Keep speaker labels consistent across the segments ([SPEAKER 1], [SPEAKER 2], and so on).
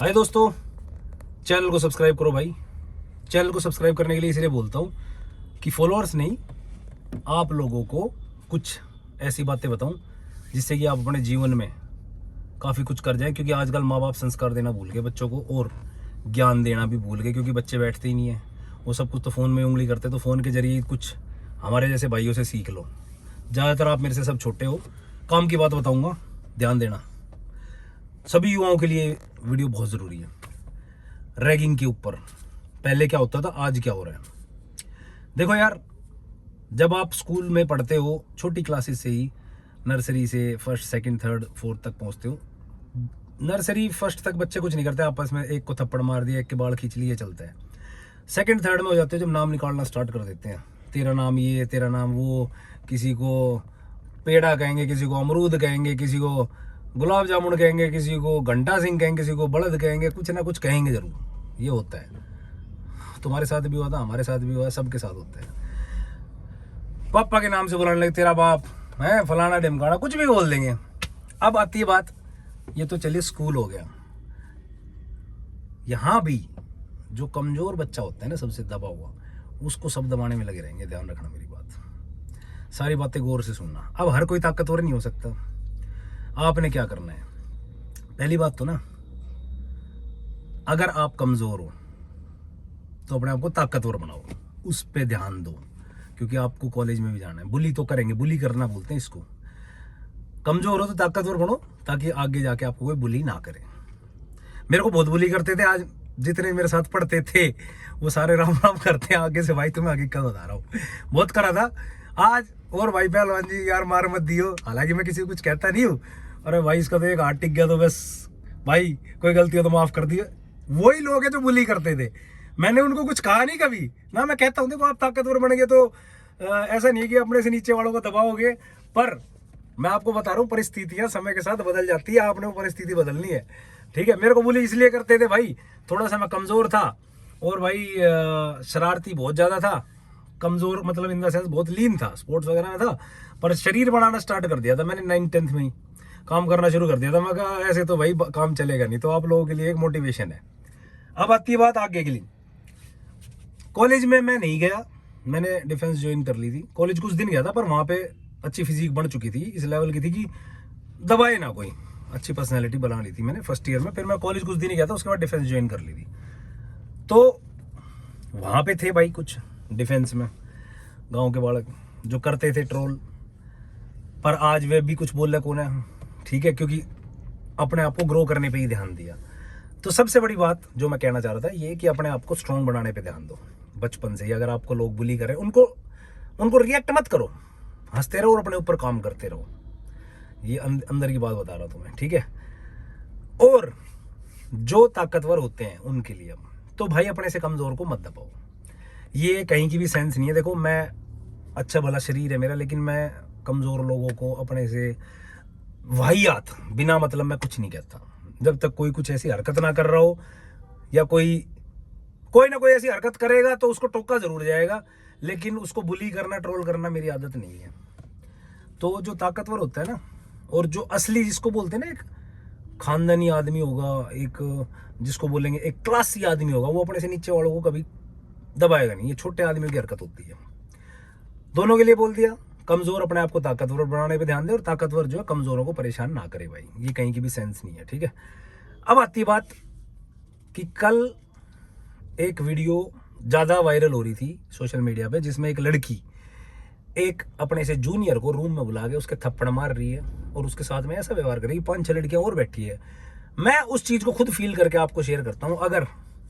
[SPEAKER 1] हाय दोस्तों, चैनल को सब्सक्राइब करो भाई। चैनल को सब्सक्राइब करने के लिए इसलिए बोलता हूँ कि फॉलोअर्स नहीं, आप लोगों को कुछ ऐसी बातें बताऊं जिससे कि आप अपने जीवन में काफ़ी कुछ कर जाएं। क्योंकि आजकल माँ बाप संस्कार देना भूल गए बच्चों को और ज्ञान देना भी भूल गए, क्योंकि बच्चे बैठते ही नहीं हैं। वो सब कुछ तो फ़ोन में उंगली करते, तो फ़ोन के जरिए कुछ हमारे जैसे भाइयों से सीख लो। ज़्यादातर आप मेरे से सब छोटे हो। काम की बात बताऊँगा, ध्यान देना। सभी युवाओं के लिए वीडियो बहुत ज़रूरी है। रैगिंग के ऊपर पहले क्या होता था, आज क्या हो रहा है। देखो यार, जब आप स्कूल में पढ़ते हो, छोटी क्लासेस से ही, नर्सरी से फर्स्ट सेकंड थर्ड फोर्थ तक पहुंचते हो। नर्सरी फर्स्ट तक बच्चे कुछ नहीं करते, आपस में एक को थप्पड़ मार दिया, एक के बाल खींच लिए, चलता है। सेकंड थर्ड में हो जाते हो जब नाम निकालना स्टार्ट कर देते हैं। तेरा नाम ये, तेरा नाम वो, किसी को पेड़ा कहेंगे, किसी को अमरूद कहेंगे, किसी को गुलाब जामुन कहेंगे, किसी को घंटा सिंह कहेंगे, किसी को बलद कहेंगे, कुछ ना कुछ कहेंगे जरूर। ये होता है, तुम्हारे साथ भी हुआ था, हमारे साथ भी हुआ, सबके साथ होता है। पापा के नाम से बुलाने लगे, तेरा बाप है फलाना ढिमकाना, कुछ भी बोल देंगे। अब आती है बात, ये तो चलिए स्कूल हो गया। यहाँ भी जो कमजोर बच्चा होता है ना, सबसे दबा हुआ, उसको सब दबाने में लगे रहेंगे। ध्यान रखना मेरी बात, सारी बातें गौर से सुनना। अब हर कोई ताकतवर नहीं हो सकता। आपने क्या करना है, पहली बात तो ना, अगर आप कमजोर हो तो अपने आप को ताकतवर बनाओ, उस पे ध्यान दो। क्योंकि आपको कॉलेज में भी जाना है, बुली तो करेंगे, बुली करना बोलते हैं इसको। कमजोर हो तो ताकतवर बनो, ताकि आगे जाके आपको कोई बुली ना करे। मेरे को बहुत बुली करते थे, आज जितने मेरे साथ पढ़ते थे वो सारे राम राम करते हैं आगे से। भाई तुम्हें हकीकत बता रहा हूँ, बहुत करा था आज। और भाई पहलवान जी यार मार मत दियो, हालांकि मैं किसी को कुछ कहता नहीं हूँ। अरे भाई इसका तो एक हाथ टिक गया तो बस, भाई कोई गलती हो तो माफ कर दियो। वही लोग हैं जो बुली करते थे, मैंने उनको कुछ कहा नहीं कभी ना। मैं कहता हूँ देखो, आप ताकतवर बन गए तो ऐसा नहीं कि अपने से नीचे वालों को दबाओगे। पर मैं आपको बता रहा हूँ, परिस्थितियां समय के साथ बदल जाती है, आपने वो परिस्थिति बदलनी है। ठीक है, मेरे को बुली इसलिए करते थे भाई, थोड़ा सा मैं कमजोर था, और भाई शरारती बहुत ज्यादा था। कमजोर मतलब इन द सेंस बहुत लीन था, स्पोर्ट्स वगैरह में था, पर शरीर बनाना स्टार्ट कर दिया था मैंने 9th-10th में ही, काम करना शुरू कर दिया था। मैं कहा ऐसे तो भाई काम चलेगा नहीं। तो आप लोगों के लिए एक मोटिवेशन है। अब आती है बात आगे के लिए। कॉलेज में मैं नहीं गया, मैंने डिफेंस ज्वाइन कर ली थी। कॉलेज कुछ दिन गया था, पर वहाँ पे अच्छी फिजिक बन चुकी थी, इस लेवल की थी कि दबाए ना कोई। अच्छी पर्सनैलिटी बना ली थी मैंने फर्स्ट ईयर में। फिर मैं कॉलेज कुछ दिन ही गया था, उसके बाद डिफेंस ज्वाइन कर ली थी। तो वहाँ पे थे भाई कुछ डिफेंस में गांव के बालक जो करते थे ट्रोल, पर आज वे भी कुछ बोल रहे कौन है। ठीक है, क्योंकि अपने आप को ग्रो करने पे ही ध्यान दिया। तो सबसे बड़ी बात जो मैं कहना चाह रहा था ये कि अपने आप को स्ट्रॉन्ग बनाने पे ध्यान दो बचपन से ही। अगर आपको लोग बुली करें, उनको रिएक्ट मत करो, हंसते रहो और अपने ऊपर काम करते रहो। ये अंदर की बात बता रहा हूं तुम्हें, ठीक है। और जो ताकतवर होते हैं उनके लिए तो भाई अपने से कमजोर को मत दबाओ। ये कहीं की भी सेंस नहीं है। देखो, मैं अच्छा भला शरीर है मेरा, लेकिन मैं कमजोर लोगों को अपने से वाहियात बिना मतलब मैं कुछ नहीं कहता। जब तक कोई कुछ ऐसी हरकत ना कर रहा हो, या कोई ना कोई ऐसी हरकत करेगा तो उसको टोका जरूर जाएगा, लेकिन उसको बुली करना, ट्रोल करना मेरी आदत नहीं है। तो जो ताकतवर होता है ना, और जो असली जिसको बोलते हैं ना, एक खानदानी आदमी होगा, एक जिसको बोलेंगे एक क्लासी आदमी होगा, वो अपने से नीचे वालों को कभी दबाएगा नहीं। ये छोटे आदमियों की हरकत होती है। दोनों के लिए बोल दिया, कमजोर अपने आप को ताकतवर बनाने पे ध्यान दे, और ताकतवर जो है कमजोरों को परेशान ना करे भाई। ये कहीं की भी सेंस नहीं है, ठीक है। अब आती बात कि कल एक वीडियो ज्यादा वायरल हो रही थी सोशल मीडिया पे, जिसमें एक लड़की एक अपने से जूनियर को रूम में बुला के उसके थप्पड़ मार रही है, और उसके साथ में ऐसा व्यवहार कर रही है। 5-6 लड़कियां और बैठी है। मैं उस चीज को खुद फील करके आपको शेयर करता हूं। अगर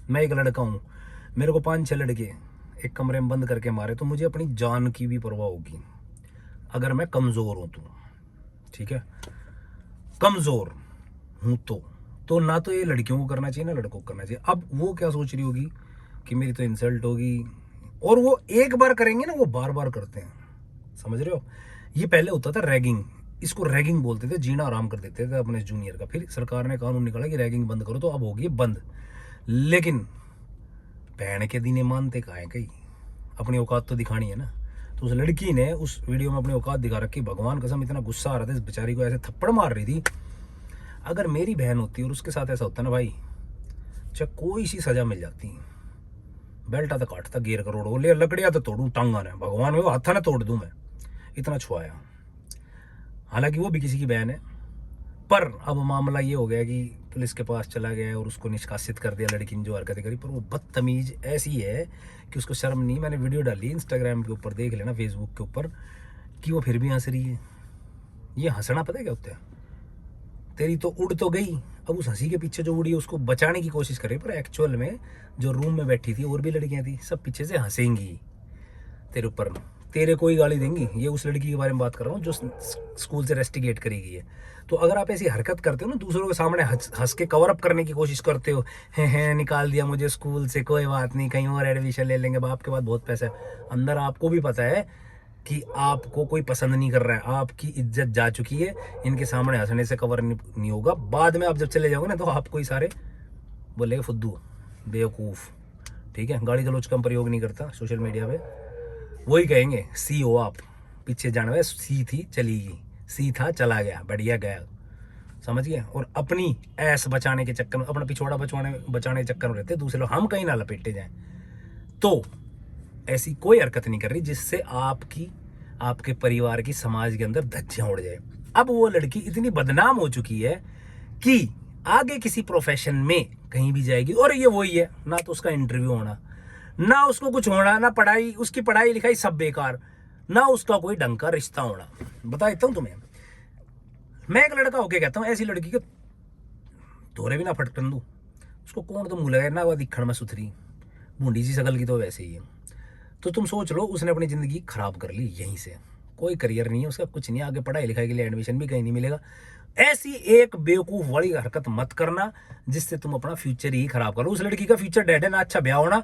[SPEAKER 1] मैं एक लड़का हूं, मेरे को 5-6 लड़के एक कमरे में बंद करके मारे, तो मुझे अपनी जान की भी परवाह होगी, अगर मैं कमजोर हूं तो। ठीक है, कमजोर हूं तो ना तो ये लड़कियों को करना चाहिए, ना लड़कों को करना चाहिए। अब वो क्या सोच रही होगी कि मेरी तो इंसल्ट होगी, और वो एक बार करेंगे ना, वो बार बार करते हैं। समझ रहे हो, ये पहले होता था रैगिंग, इसको रैगिंग बोलते थे, जीना आराम कर देते थे अपने जूनियर का। फिर सरकार ने कानून निकाला कि रैगिंग बंद करो, तो अब होगी बंद। लेकिन बहन के दीने मानते कहाँ है, कहीं अपनी औकात तो दिखानी है ना। तो उस लड़की ने उस वीडियो में अपनी औकात दिखा रखी। भगवान कसम इतना गुस्सा आ रहा था, इस बेचारी को ऐसे थप्पड़ मार रही थी। अगर मेरी बहन होती और उसके साथ ऐसा होता ना भाई, चाहे कोई सी सजा मिल जाती, बेल्टा तो काटता, गेर करोड़ ले, लकड़िया तो तोड़ू, टांगा ने भगवान में वो हाथा ने तोड़ दूं मैं, इतना छुआया। हालांकि वो भी किसी की बहन है, पर अब मामला ये हो गया कि पुलिस के पास चला गया और उसको निष्कासित कर दिया लड़की ने जो हरकतें करी। पर वो बदतमीज ऐसी है कि उसको शर्म नहीं। मैंने वीडियो डाली इंस्टाग्राम के ऊपर, देख लेना, फेसबुक के ऊपर, कि वो फिर भी हंस रही है। ये हंसना पता है क्या होता है? तेरी तो उड़ तो गई, अब उस हंसी के पीछे जो उड़ी है उसको बचाने की कोशिश करे, पर एक्चुअल में जो रूम में बैठी थी और भी लड़कियां थी, सब पीछे से हंसेंगी तेरे ऊपर, तेरे को ही गाली देंगी। ये उस लड़की के बारे में बात कर रहा हूँ जो स्कूल से रेस्टिगेट करी गई है। तो अगर आप ऐसी हरकत करते हो ना, दूसरों के सामने हंस के कवर अप करने की कोशिश करते हो, हैं निकाल दिया मुझे स्कूल से, कोई बात नहीं, कहीं और एडमिशन ले लेंगे, बाप के पास बहुत पैसा है, अंदर आपको भी पता है कि आपको कोई पसंद नहीं कर रहा है, आपकी इज्जत जा चुकी है, इनके सामने हंसने से कवर नहीं होगा। बाद में आप जब चले जाओगे ना, तो आपको ही सारे बोलेंगे फुद्दू, बेवकूफ़, ठीक है। गाली गलौज का प्रयोग नहीं करता सोशल मीडिया पे, वही कहेंगे सी हो आप, पीछे जाना है, सी थी चली गई, सी था चला गया, बढ़िया गया, समझ गए। और अपनी ऐस बचाने के चक्कर में, अपना पिछवाड़ा बचाने के चक्कर में रहते दूसरे लोग, हम कहीं ना लपेटे जाएं। तो ऐसी कोई हरकत नहीं कर रही जिससे आपके परिवार की, समाज के अंदर धज्जियां उड़ जाए। अब वो लड़की इतनी बदनाम हो चुकी है कि आगे किसी प्रोफेशन में कहीं भी जाएगी, और ये वही है, ना तो उसका इंटरव्यू होना, ना उसको कुछ होना, ना पढ़ाई, उसकी पढ़ाई लिखाई सब बेकार, ना उसका कोई ढंग का रिश्ता होना। बता देता हूं तुम्हें, मैं एक लड़का होके कहता हूं, ऐसी लड़की के तोरे भी ना फटकन दू, उसको कौन तो मुंह लगाए ना, वो दिखण में सुथरी बूंदी सी शकल की तो वैसे ही है। तो तुम सोच लो, उसने अपनी जिंदगी खराब कर ली यहीं से, कोई करियर नहीं है उसका, कुछ नहीं, आगे पढ़ाई लिखाई के लिए एडमिशन भी कहीं नहीं मिलेगा। ऐसी एक बेवकूफ वाली हरकत मत करना जिससे तुम अपना फ्यूचर ही खराब करो। उस लड़की का फ्यूचर डेड है, ना अच्छा ब्याह होना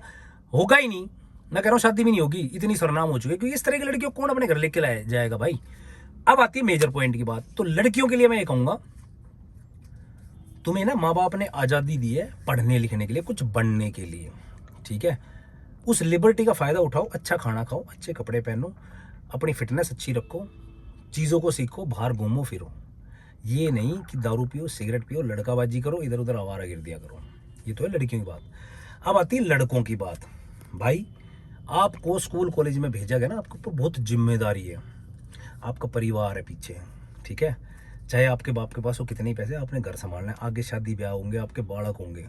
[SPEAKER 1] होगा ही नहीं, मैं कह रहा हूँ शादी भी नहीं होगी, इतनी सरनाम हो चुकी है। क्योंकि इस तरह की लड़कियों को कौन अपने घर लेके लाया जाएगा भाई। अब आती है मेजर पॉइंट की बात। तो लड़कियों के लिए मैं ये कहूंगा, तुम्हें ना माँ बाप ने आजादी दी है पढ़ने लिखने के लिए, कुछ बनने के लिए, ठीक है। उस लिबर्टी का फायदा उठाओ, अच्छा खाना खाओ, अच्छे कपड़े पहनो, अपनी फिटनेस अच्छी रखो, चीज़ों को सीखो, बाहर घूमो फिरो। ये नहीं कि दारू पियो, सिगरेट पियो, लड़काबाजी करो, इधर उधर आवारा गिरदिया करो। ये तो है लड़कियों की बात। अब आती है लड़कों की बात। भाई, आपको स्कूल कॉलेज में भेजा गया ना, आपके ऊपर बहुत जिम्मेदारी है, आपका परिवार है पीछे, ठीक है। चाहे आपके बाप के पास हो कितने ही पैसे, आपने घर संभालना है, आगे शादी ब्याह होंगे, आपके बालक होंगे,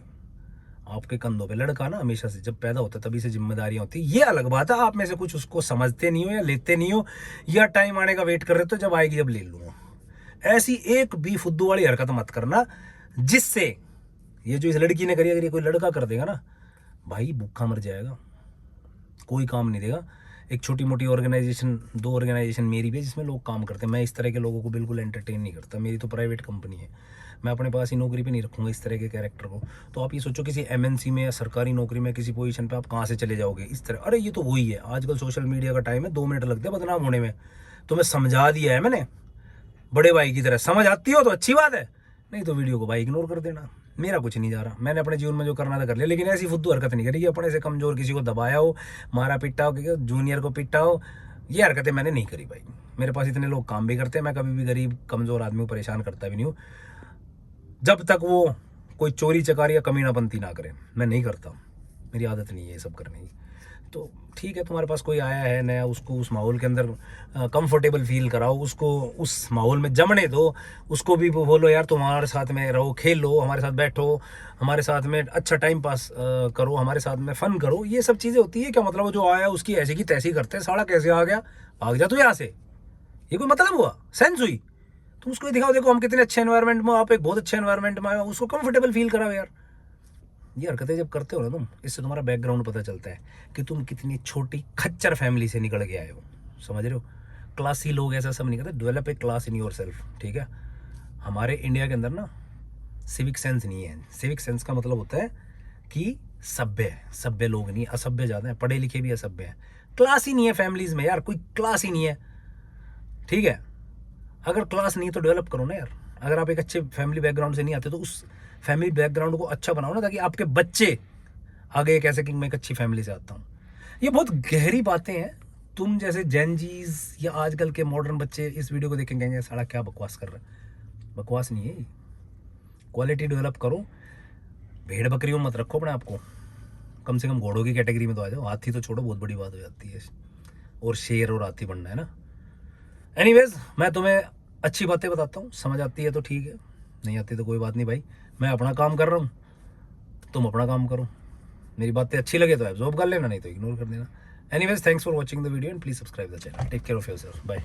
[SPEAKER 1] आपके कंधों पे। लड़का ना हमेशा से जब पैदा होता है तभी से जिम्मेदारियां होती है। ये अलग बात है, आप में से कुछ उसको समझते नहीं हो या लेते नहीं हो, या टाइम आने का वेट कर रहे हो, तो जब आएगी जब ले लूंगा। ऐसी एक भी फुद्दू वाली हरकत मत करना जिससे, ये जो इस लड़की ने करी, अगर ये कोई लड़का कर देगा ना भाई, भूखा मर जाएगा, कोई काम नहीं देगा। एक छोटी मोटी ऑर्गेनाइजेशन, 2 ऑर्गेनाइजेशन मेरी भी जिसमें लोग काम करते हैं, मैं इस तरह के लोगों को बिल्कुल एंटरटेन नहीं करता। मेरी तो प्राइवेट कंपनी है, मैं अपने पास ही नौकरी पे नहीं रखूंगा इस तरह के कैरेक्टर को। तो आप ये सोचो किसी एमएनसी में या सरकारी नौकरी में किसी पोजीशन पे आप कहाँ से चले जाओगे इस तरह। अरे ये तो वही है, आजकल सोशल मीडिया का टाइम है, 2 मिनट लगते हैं बदनाम होने में। तुम्हें समझा दिया है मैंने, बड़े भाई की तरह। समझ आती हो तो अच्छी बात है, नहीं तो वीडियो को भाई इग्नोर कर देना। मेरा कुछ नहीं जा रहा, मैंने अपने जीवन में जो करना था कर लिया, लेकिन ऐसी फुद्दू हरकत नहीं करी कि अपने से कमजोर किसी को दबाया हो, मारा पिटा हो, जूनियर को पिटा हो। ये हरकतें मैंने नहीं करी भाई। मेरे पास इतने लोग काम भी करते हैं, मैं कभी भी गरीब कमजोर आदमी को परेशान करता भी नहीं हूँ, जब तक वो कोई चोरी चकारी या कमीनापंती ना करे। मैं नहीं करता, मेरी आदत नहीं है ये सब करने की। तो ठीक है, तुम्हारे पास कोई आया है नया, उसको उस माहौल के अंदर कंफर्टेबल फील कराओ, उसको उस माहौल में जमने दो, उसको भी बोलो यार तुम हमारे साथ में रहो, खेलो, हमारे साथ बैठो, हमारे साथ में अच्छा टाइम पास करो, हमारे साथ में फन करो। ये सब चीज़ें होती है क्या मतलब, जो आया उसकी ऐसी की तैसी करते हैं, साला कैसे आ गया, भाग जा तू यहाँ से, ये कोई मतलब हुआ, सेंस हुई? तुम उसको दिखाओ, देखो हम कितने अच्छे एनवायरनमेंट में, आप एक बहुत अच्छे एनवायरनमेंट में आए हो, उसको कंफर्टेबल फील कराओ यार। ये हरकतें जब करते हो ना तुम, इससे तुम्हारा बैकग्राउंड पता चलता है कि तुम कितनी छोटी खच्चर फैमिली से निकल के आए हो, समझ रहे हो। क्लासी लोग ऐसा सब नहीं करते, develop a class in your self, ठीक है। हमारे इंडिया के अंदर ना सिविक सेंस नहीं है। सिविक सेंस का मतलब होता है कि सभ्य लोग नहीं, असभ्य ज़्यादा है, पढ़े लिखे भी असभ्य है। क्लास ही नहीं है फैमिलीज में यार, कोई क्लास ही नहीं है, ठीक है। अगर क्लास नहीं तो डेवलप करो ना यार। अगर आप एक अच्छे फैमिली बैकग्राउंड से नहीं आते तो उस फैमिली बैकग्राउंड को अच्छा बनाओ ना, ताकि आपके बच्चे आगे कह सकें मैं एक अच्छी फैमिली से आता हूँ। ये बहुत गहरी बातें हैं। तुम जैसे जेनजीज या आजकल के मॉडर्न बच्चे इस वीडियो को देखेंगे कहेंगे साला क्या बकवास कर रहा है। बकवास नहीं है, क्वालिटी डेवलप करो, भेड़ बकरियों मत रखो अपने आप को, कम से कम घोड़ों की कैटेगरी में तो आ जाओ। हाथी तो छोड़ो, बहुत बड़ी बात हो जाती है, और शेर और हाथी बनना है ना। एनीवेज, मैं तुम्हें अच्छी बातें बताता हूँ, समझ आती है तो ठीक है, नहीं आती तो कोई बात नहीं भाई। मैं अपना काम कर रहा हूँ, तुम अपना काम करो। मेरी बातें अच्छी लगे तो एब्जॉर्ब कर लेना, नहीं तो इग्नोर कर देना। Anyways, thanks for watching the video and please subscribe the channel. Take care of yourself, bye.